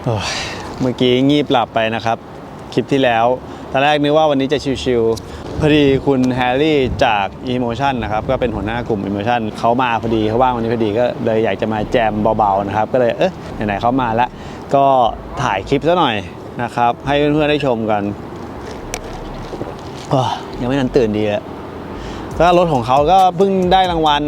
เมื่อกี้งีบหลับไปนะครับคลิปที่แล้วตอนแรกนึกว่าวันนี้จะชิวๆพอดีคุณแฮร์รี่จาก Emotion นะครับก็เป็นหัวหน้ากลุ่ม Emotion เขามาพอดีเขาว่างวันนี้พอดีก็เลยอยากจะมาแจมเบาๆนะครับก็เลยไหนๆเขามาแล้วก็ถ่ายคลิปซะหน่อยนะครับให้เพื่อนๆได้ชมกันยังไม่ทันตื่นดีเลยก็รถของเขาก็เพิ่งได้รางวัล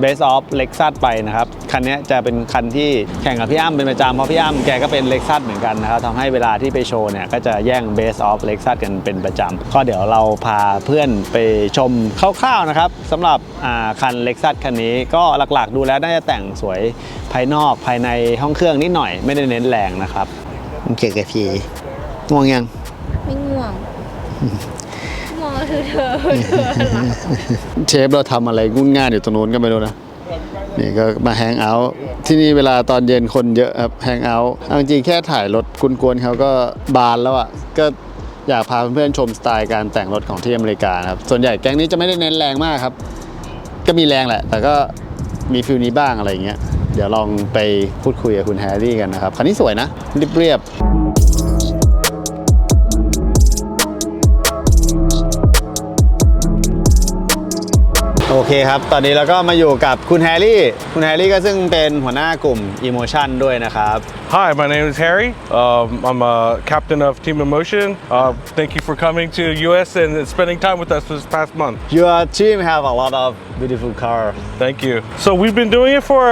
Best of Lexus ไปนะครับคันนี้จะเป็นคันที่แข่งกับพี่อ้ำเป็นประจำเพราะพี่อ้ำแกก็เป็น Lexus เหมือนกันนะครับทำให้เวลาที่ไปโชว์เนี่ยก็จะแย่ง Best of Lexus กันเป็นประจำก็เดี๋ยวเราพาเพื่อนไปชมคร่าวๆนะครับสำหรับคัน Lexus คันนี้ก็หลักๆดูแล้วน่าจะแต่งสวยภายนอกภายในห้องเครื่องนิดหน่อยไม่ได้เน้นแรงนะครับโอเคกับพี่ง่วงยังไม่ง่วงมองเธอเชฟเราทำอะไรงุ่นง่านอยู่ตรงนู้นก็ไม่รู้นะนี่ก็มาแฮงเอาท์ที่นี่เวลาตอนเย็นคนเยอะครับแฮงเอาท์จริงๆแค่ถ่ายรถกวนๆเขาก็บานแล้วอ่ะก็อยากพาเพื่อนๆชมสไตล์การแต่งรถของที่อเมริกาครับส่วนใหญ่แก๊งนี้จะไม่ได้เน้นแรงมากครับก็มีแรงแหละแต่ก็มีฟิลนี้บ้างอะไรอย่างเงี้ยเดี๋ยวลองไปพูดคุยกับคุณแฮร์รี่กันนะครับคันนี้สวยนะเรียบโอเคครับตอนนี้เราก็มาอยู่กับคุณแฮร์รี่ก็ซึ่งเป็นหัวหน้ากลุ่ม Emotion ด้วยนะครับ Hi, my name is Harry. I'm a captain of Team Emotion. Thank you for coming to US and spending time with us this past month. Your team have a lot of beautiful cars. Thank you. So we've been doing it for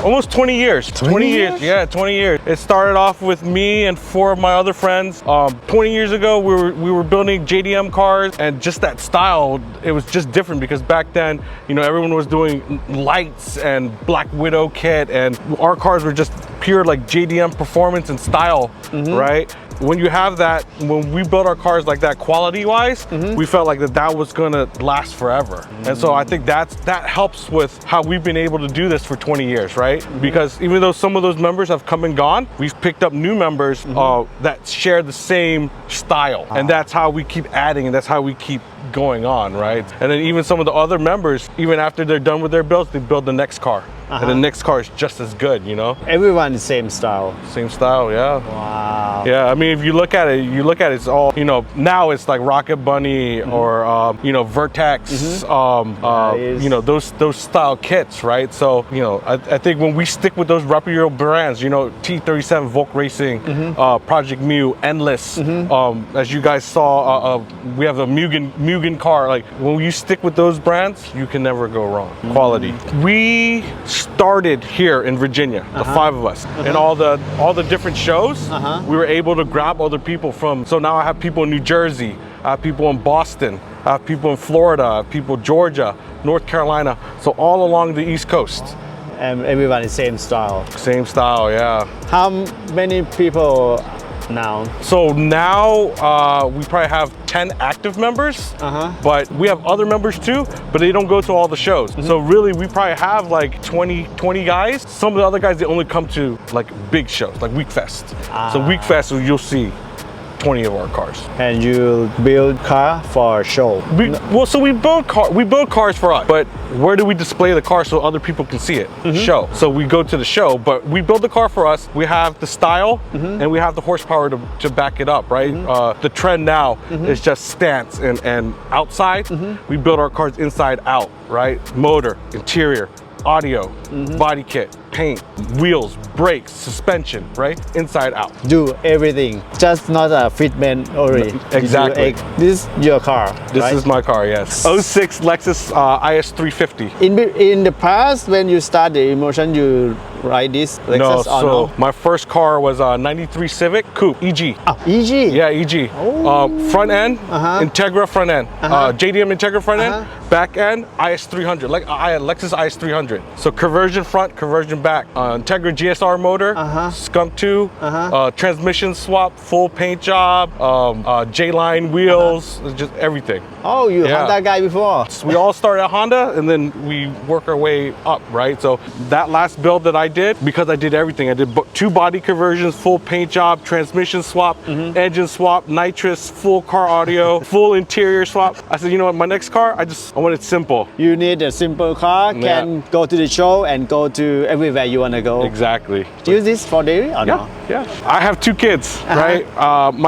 almost 20 years. 20 years? Yeah, 20 years. It started off with me and 4 of my other friends. 20 years ago, we were building JDM cars, and just that style, it was just different because back then, you know, everyone was doing lights and Black Widow kit, and our cars were just pure like JDM performance and style, right? When you have that, when we built our cars like that quality-wise, we felt like that was gonna last forever. And so I think that helps with how we've been able to do this for 20 years, right? Because even though some of those members have come and gone, we've picked up new members that share the same style. And that's how we keep adding, and that's how we keep going on, right? And then even some of the other members, even after they're done with their builds, they build the next car. And the next car is just as good, you know? Everyone the same style. Same style, yeah. Wow. Yeah, I mean, if you look at it, it's all, you know, now it's like Rocket Bunny or, you know, Vertex, you know, those style kits, right? So, you know, I think when we stick with those reputable brands, you know, T37, Volk Racing, Project Mu, Endless, as you guys saw, we have a Mugen car. Like, when you stick with those brands, you can never go wrong. Quality. We started here in Virginia, the 5 of us, and all the different shows. We were able to grab other people from. So now I have people in New Jersey, I have people in Boston, I have people in Florida, I have people in Georgia, North Carolina. So all along the East Coast. And everyone is same style. Same style, yeah. How many people now? So now we probably have 10 active members, but we have other members too, but they don't go to all the shows. So really we probably have like 20 guys. Some of the other guys, they only come to like big shows, like Weekfest. So Weekfest, you'll see 20 of our cars. And you build car for show? We build cars for us, but where do we display the car so other people can see it? Show. So we go to the show, but we build the car for us. We have the style and we have the horsepower to back it up, right? The trend now is just stance and outside. We build our cars inside out, right? Motor, interior, audio, body kit, paint, wheels, brakes, suspension, right? Inside out. Do everything, just not a fitment only. Exactly. This is your car, This right? is my car, yes. 06 Lexus IS350. In the past, when you started Emotion, you ride this Lexus or no? My first car was a 93 Civic Coupe, EG. EG? Yeah, EG. Front end, Integra front end. JDM Integra front end, back end, IS300, like Lexus IS300. So conversion front, conversion back. Integra GSR motor, Skunk 2, transmission swap, full paint job, J-line wheels, just everything. Oh, you Yeah. Honda guy before. So we all started at Honda and then we work our way up, right? So that last build that I did, because I did everything, I did 2 body conversions, full paint job, transmission swap, engine swap, nitrous, full car audio, full interior swap. I said, you know what, my next car, I want it simple. You need a simple car, can go to the show and go to everywhere you want to go. Exactly. Use this for daily or no? Yeah. I have 2 kids, right?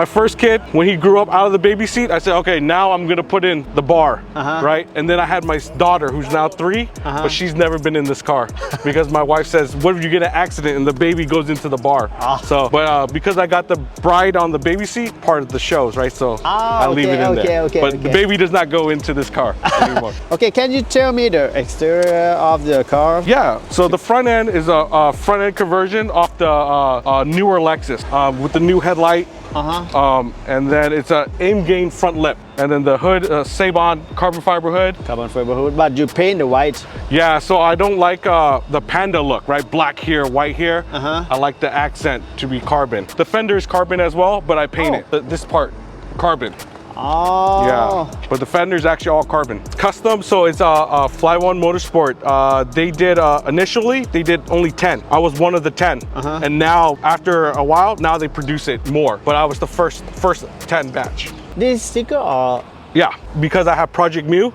My first kid, when he grew up out of the baby seat, I said, okay, now I'm gonna put in the bar, right? And then I had my daughter, who's now 3, but she's never been in this car because my wife says, what if you get an accident and the baby goes into the bar? So, but because I got the bride on the baby seat, part of the shows, right? So I leave it in there. But the baby does not go into this car anymore. Okay, can you tell me the exterior of the car? Yeah, so the front end is a front end conversion off the newer Lexus with the new headlight. And then it's a aim gain front lip. And then the hood, Sabon carbon fiber hood. Carbon fiber hood, but you paint the white. Yeah, so I don't like the panda look, right? Black here, white here. I like the accent to be carbon. The fender is carbon as well, but I paint it. This part, carbon. Oh. Yeah, but the fender is actually all carbon. Custom, so it's a Fly One Motorsport. They did initially they did only 10. I was one of the 10, and now after a while, now they produce it more. But I was the first 10 batch. This sticker or? Yeah, because I have Project Mu,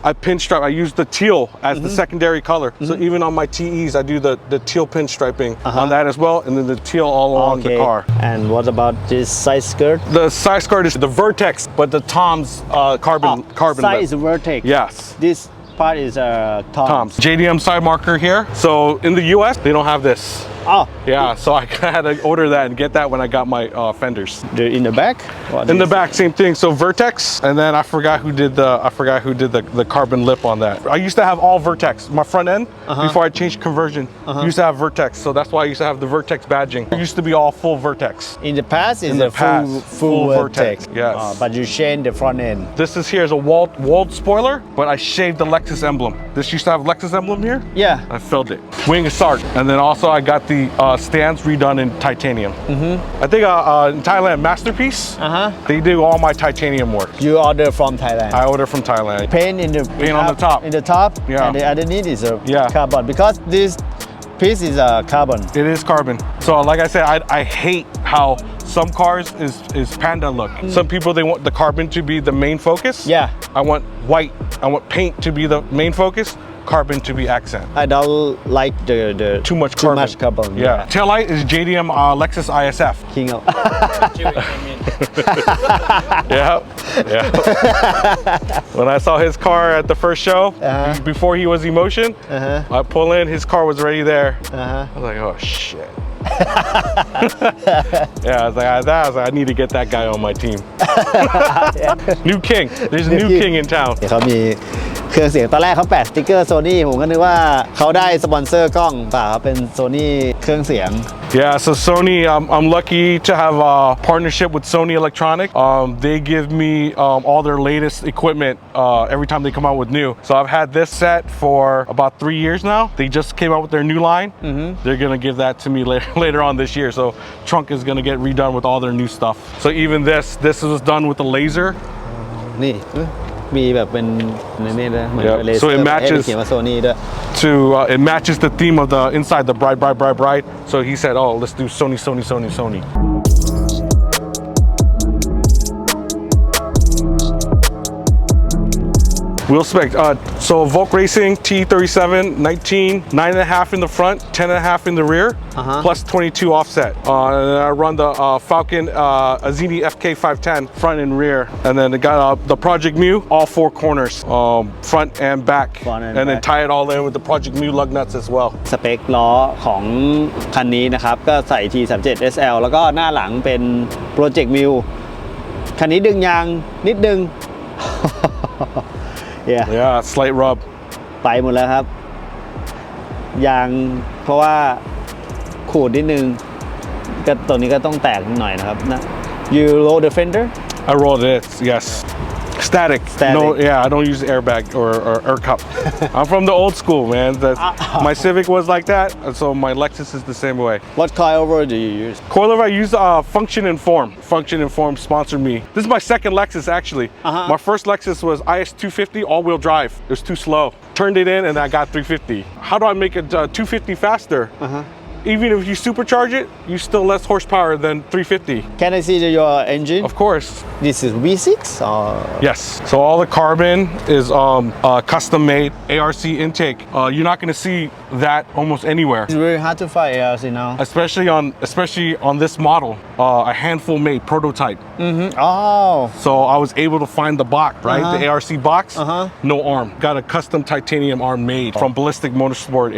I pinstripe. I use the teal as the secondary color. So even on my TEs, I do the teal pinstriping on that as well, and then the teal all along the car. And what about this side skirt? The side skirt is the Vertex, but the Tom's carbon Side lip. is Vertex. Yes. This part is Tom's. JDM side marker here. So in the US, they don't have this. Oh. Yeah, so I had to order that and get that when I got my fenders. In the back? In the back, same thing. So Vertex, and then I forgot who did the carbon lip on that. I used to have all Vertex. My front end, before I changed conversion, used to have Vertex. So that's why I used to have the Vertex badging. It used to be all full Vertex. In the past, is a full Vertex. Yes. But you changed the front end. This is here is a walled spoiler, but I shaved the Lexus emblem. This used to have Lexus emblem here. Yeah. I filled it. Wing is Sark, and then also I got the stands redone in titanium. I think in Thailand, Masterpiece. They do all my titanium work. You order from Thailand. I order from Thailand. Paint in the Paint on the top. In the top. Yeah. And the underneath is a Yeah. carbon because this piece is a carbon. It is carbon. So like I said, I hate how some cars is panda look. Some people, they want the carbon to be the main focus. Yeah. I want white. I want paint to be the main focus. Carbon to be accent. I don't like the Too much carbon. Yeah. Taillight is JDM Lexus ISF. King of. Yeah. When I saw his car at the first show, before he was Emotion, I pull in, his car was already there. I was like, oh shit. Yeah, I was like, I need to get that guy on my team. New king. There's a new king in town. เขามีเครื่องเสียงตอนแรกเขาแปะสติ๊กเกอร์โซนี่ผมก็นึกว่าเขาได้สปอนเซอร์กล้องเปล่าครับเป็นโซนี่เครื่องเสียง Yeah, so Sony, I'm lucky to have a partnership with Sony Electronic. They give me all their latest equipment every time they come out with new. So I've had this set for about 3 years now. They just came out with their new line. They're gonna give that to me later on this year. So trunk is gonna get redone with all their new stuff. So even this was done with a laser. นี่มีแบบเป็นนี่นะเหมือนเลเซอร์ So it matches เขียนว่าโซนี่ด้วย it matches the theme of the inside the bride. So he said, oh, let's do Sony. Wheel spec, so Volk Racing T37, 19, 9.5 in the front, 10.5 in the rear, plus 22 offset. And I run the Falcon Azini FK510 front and rear. And then it got the Project Mu, all 4 corners, front and back. And then tie it all in with the Project Mu lug nuts as well. สเปคล้อของคันนี้นะครับก็ใส่ T37 SL แล้วก็หน้าหลังเป็น Project Mu คันนี้ดึงยางนิดนึง Yeah, slight rub. ไปหมดแล้วครับยางเพราะว่าขูดนิดนึงก็ตัวนี้ก็ต้องแตกหน่อยนะครับนะ You roll the fender? I rolled it, yes. Static. Static. No, yeah, I don't use airbag or air cup. I'm from the old school, man. My Civic was like that, so my Lexus is the same way. What coilover do you use? Coilover, I use Function and Form. Function and Form sponsored me. This is my second Lexus, actually. My first Lexus was IS350 all-wheel drive. It was too slow. Turned it in and I got 350. How do I make it 250 faster? Even if you supercharge it, you still less horsepower than 350. Can I see your engine? Of course. This is V6 or? Yes. So all the carbon is custom made ARC intake. You're not going to see that almost anywhere. It's very hard to find ARC now. Especially on this model, a handful made prototype. Oh. So I was able to find the box, right? The ARC box, no arm. Got a custom titanium arm made from Ballistic Motorsport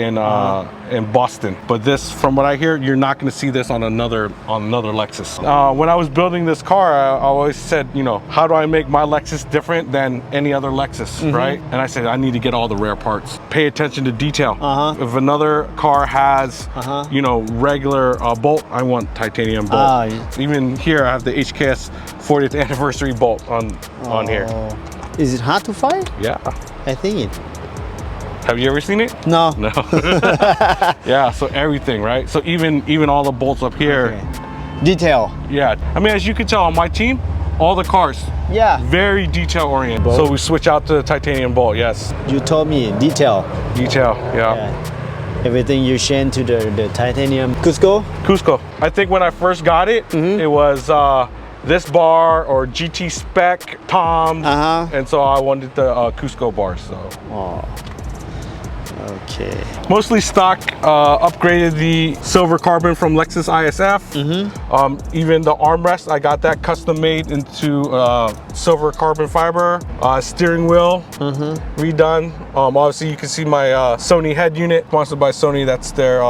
in Boston. But this, from what I hear, you're not going to see this on another Lexus. When I was building this car, I always said, you know, how do I make my Lexus different than any other Lexus, right? And I said, I need to get all the rare parts. Pay attention to detail. If another car has, you know, regular bolt, I want titanium bolt. Even here, I have the HKS 40th anniversary bolt on here. Is it hard to find? Yeah. I think it. Have you ever seen it? No. No. Yeah, so everything, right? So even all the bolts up here. Okay. Detail. Yeah. I mean, as you can tell on my team, all the cars, very detail oriented. So we switch out to the titanium bolt, yes. You told me detail. Detail, yeah. Everything you change to the titanium. Cusco? I think when I first got it, it was this bar or GT spec, Tom's, and so I wanted the Cusco bar, so. Okay. Mostly stock, upgraded the silver carbon from Lexus ISF. Even the armrest, I got that custom made into silver carbon fiber. Steering wheel, redone. Obviously you can see my Sony head unit, sponsored by Sony. That's their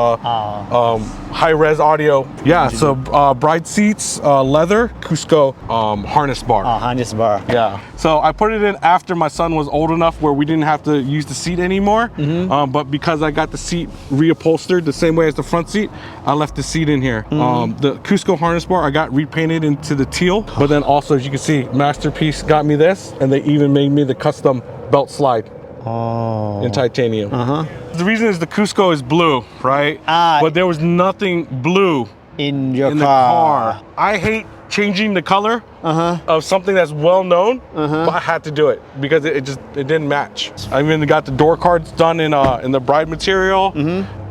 high-res audio. Yeah, so bride seats, leather, Cusco harness bar. Harness bar. Yeah. So I put it in after my son was old enough where we didn't have to use the seat anymore. But because I got the seat reupholstered the same way as the front seat, I left the seat in here. The Cusco harness bar, I got repainted into the teal. But then also, as you can see, Masterpiece got me this, and they even made me the custom belt slide. In titanium. The reason is the Cusco is blue, right? But there was nothing blue in your the car. I hate changing the color of something that's well known, but I had to do it because it didn't match. I even got the door cards done in the bride material.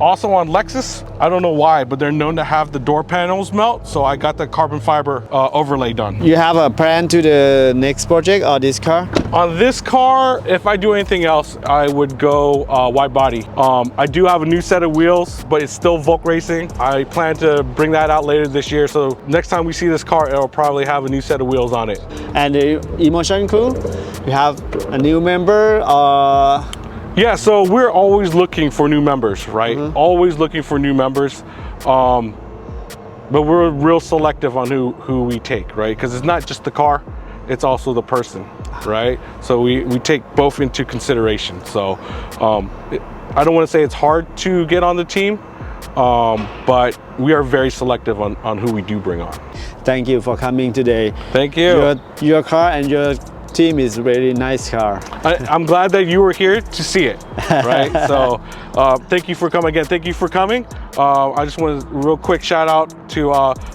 Also on Lexus, I don't know why, but they're known to have the door panels melt, so I got the carbon fiber overlay done. You have a plan to the next project or this car? On this car, if I do anything else, I would go wide body. I do have a new set of wheels, but it's still Volk Racing. I plan to bring that out later this year, so next time we see this car, it'll probably have a new set of wheels on it. And the emotion crew, you have a new member or? Yeah, so we're always looking for new members, right? Always looking for new members. But we're real selective on who we take, right? Because it's not just the car, it's also the person, right? So we take both into consideration. So I don't want to say it's hard to get on the team, but we are very selective on who we do bring on. Thank you for coming today. Thank you. Your car and your team is really nice car. I'm glad that you were here to see it, right? So thank you for coming again. Thank you for coming. I just want to real quick shout out to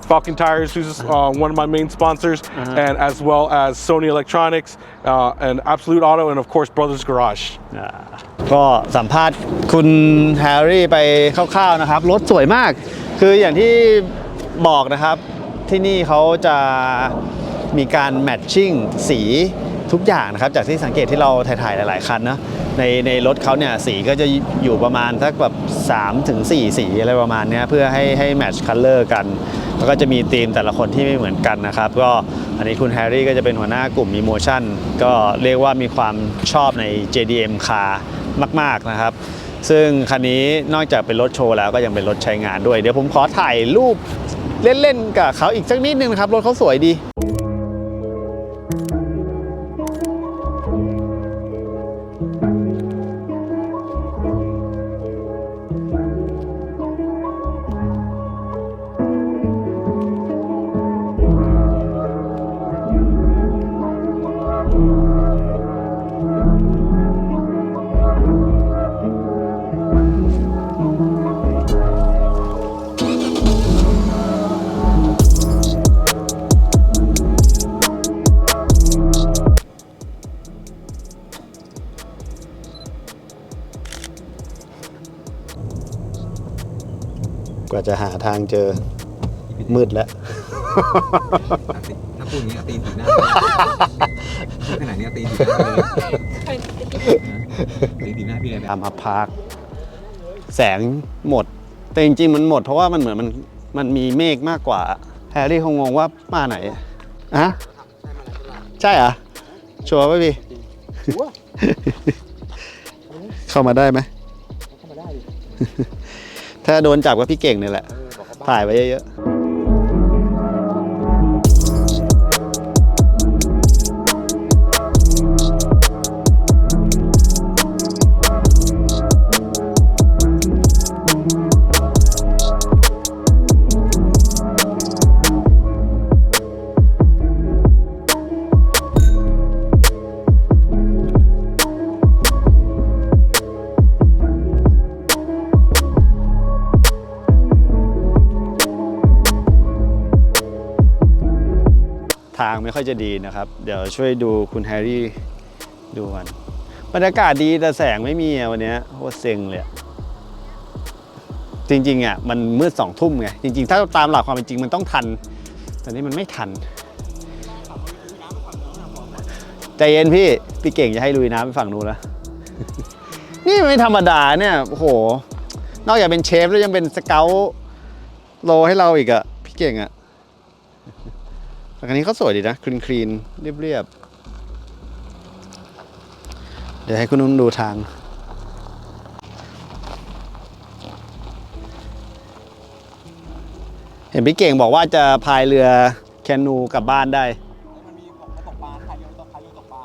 Falcon Tires, who's one of my main sponsors, and as well as Sony Electronics and Absolute Auto, and of course Brothers Garage. ก็สัมภาษณ์คุณแฮร์รี่ไปคร่าวๆนะครับรถสวยมากคืออย่างที่บอกนะครับที่นี่เขาจะมีการแมทชิ่งสีทุกอย่างนะครับจากที่สังเกตที่เราถ่ายหลายๆคันนะในรถเขาเนี่ยสีก็จะอยู่ประมาณสักแบบ3 ถึง 4สีอะไรประมาณนี้เพื่อให้แมทช์คัลเลอร์กันแล้วก็จะมีธีมแต่ละคนที่ไม่เหมือนกันนะครับก็อันนี้คุณแฮร์รี่ก็จะเป็นหัวหน้ากลุ่ม Emotion ก็เรียกว่ามีความชอบใน JDM Car มากๆนะครับซึ่งคันนี้นอกจากเป็นรถโชว์แล้วก็ยังเป็นรถใช้งานด้วยเดี๋ยวผมขอถ่ายรูปเล่นๆกับเขาอีกสักนิดนึงนะครับรถเขาสวยดี กว่าจะหาทางเจอมืดแล้ว ถ้าพูดอย่างนี้ตีนถีบหน้าพูดขนาดนี้ตีนถีบหน้าเลยตีนถีบหน้าพี่เลย ตามอัพพาร์คแสงหมดแต่จริงๆมันหมดเพราะว่ามันเหมือนมันมีเมฆมากกว่าแฮร์รี่คงงงว่ามาไหนอะใช่เหรอชัวร์ป่ะพี่ เข้ามาได้ไหมเข้ามาได้ดิ ถ้าโดนจับก็พี่เก่งนี่แหละถ่ายไว้เยอะทางไม่ค่อยจะดีนะครับเดี๋ยวช่วยดูคุณแฮร์รี่ดูกันบรรยากาศดีแต่แสงไม่มีวันนี้โคตรเซ็งเลยจริงๆอ่ะมันมืด2 ทุ่มไงจริงๆถ้าตามหลักความเป็นจริงมันต้องทันแต่นี่มันไม่ทันใจเย็นพี่เก่งจะให้ลุยน้ำไปฝั่งนู้นแล้ว นี่มันไม่ธรรมดาเนี่ยโอ้โหนอกจากเป็นเชฟแล้วยังเป็นสเกลโลให้เราอีกอ่ะพี่เก่งอ่ะแต่คันนี้เขาสวยดีนะคลีนเรียบเดี๋ยวให้คุณนุ่นดูทางเห็นพี่เก่งบอกว่าจะพายเรือแคนูกลับบ้านได้มันมีของตกปลาถ่ายเรือตกปลา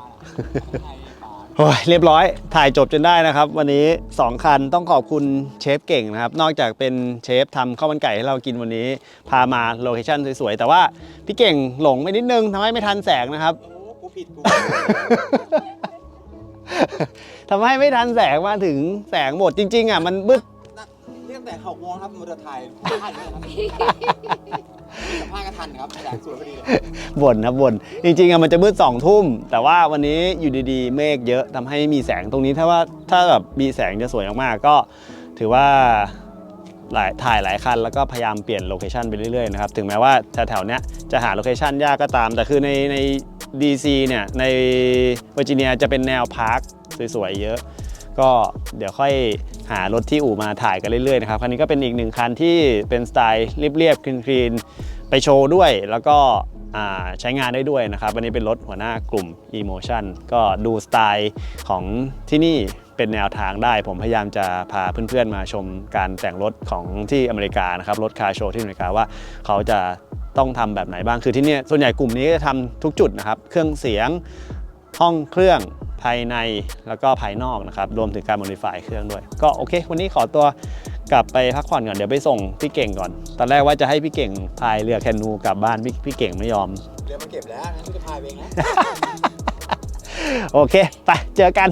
โอ้ยเรียบร้อยถ่ายจบจนได้นะครับวันนี้2 คันต้องขอบคุณเชฟเก่งนะครับนอกจากเป็นเชฟทำข้าวมันไก่ให้เรากินวันนี้พามาโลเคชั่นสวยๆแต่ว่าพี่เก่งหลงไปนิดนึงทำให้ไม่ทันแสงนะครับกูผิดกู ทำให้ไม่ทันแสงมาถึงแสงหมดจริงๆอ่ะมันมืดเรียกแต่เขาวงครับมอเตอร์ไทยพลาดเลยครับสัมภาษณ์ก็ทันครับแสงสวยพอดีเลยบ่นนะบ่นจริงๆอะมันจะมืด2 ทุ่มแต่ว่าวันนี้อยู่ดีๆเมฆเยอะทำให้มีแสงตรงนี้ถ้าแบบมีแสงจะสวยมากๆก็ถือว่าถ่ายหลายคันแล้วก็พยายามเปลี่ยนโลเคชันไปเรื่อยๆนะครับถึงแม้ว่าแถวๆนี้จะหาโลเคชันยากก็ตามแต่คือใน DC เนี่ยในเวอร์จิเนียจะเป็นแนวพาร์คสวยๆเยอะก็เดี๋ยวค่อยหารถที่อู่มาถ่ายกันเรื่อยๆนะครับคันนี้ก็เป็นอีก1 คันที่เป็นสไตล์เรียบๆคลีนๆไปโชว์ด้วยแล้วก็ใช้งานได้ด้วยนะครับวันนี้เป็นรถหัวหน้ากลุ่ม Emotion ก็ดูสไตล์ของที่นี่เป็นแนวทางได้ผมพยายามจะพาเพื่อนๆมาชมการแต่งรถของที่อเมริกานะครับรถคาร์โชว์ที่อเมริกาว่าเขาจะต้องทำแบบไหนบ้างคือที่นี่ส่วนใหญ่กลุ่มนี้จะทำทุกจุดนะครับเครื่องเสียงห้องเครื่องภายในแล้วก็ภายนอกนะครับรวมถึงการโมดิฟายเครื่องด้วยก็โอเควันนี้ขอตัวกลับไปพักผ่อนก่อนเดี๋ยวไปส่งพี่เก่งก่อนตอนแรกว่าจะให้พี่เก่งพายเรือแคนูกลับบ้านพี่เก่งไม่ยอมเรือมาเก็บแล้วงั้นพี่จะพายเองนะ โอเคไปเจอกัน